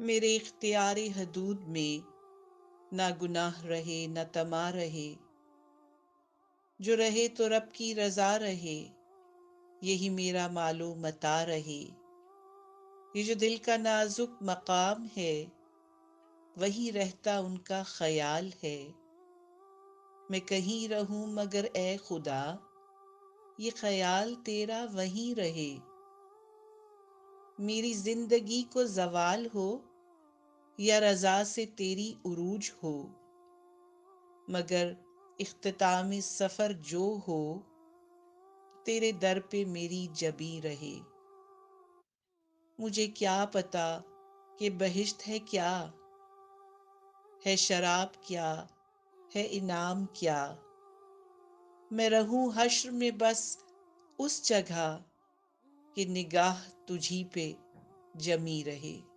میرے اختیار حدود میں نہ گناہ رہے نہ طمع رہے، جو رہے تو رب کی رضا رہے، یہی میرا مال و متاع رہے۔ یہ جو دل کا نازک مقام ہے، وہی رہتا ان کا خیال ہے۔ میں کہیں رہوں مگر اے خدا، یہ خیال تیرا وہیں رہے۔ میری زندگی کو زوال ہو یا رضا سے تیری عروج ہو، مگر اختتام سفر جو ہو، تیرے در پہ میری جبیں رہے۔ مجھے کیا پتا کہ بہشت ہے کیا، ہے شراب کیا، ہے انعام کیا۔ میں رہوں حشر میں بس اس جگہ کہ نگاہ تجھی پہ جمی رہے۔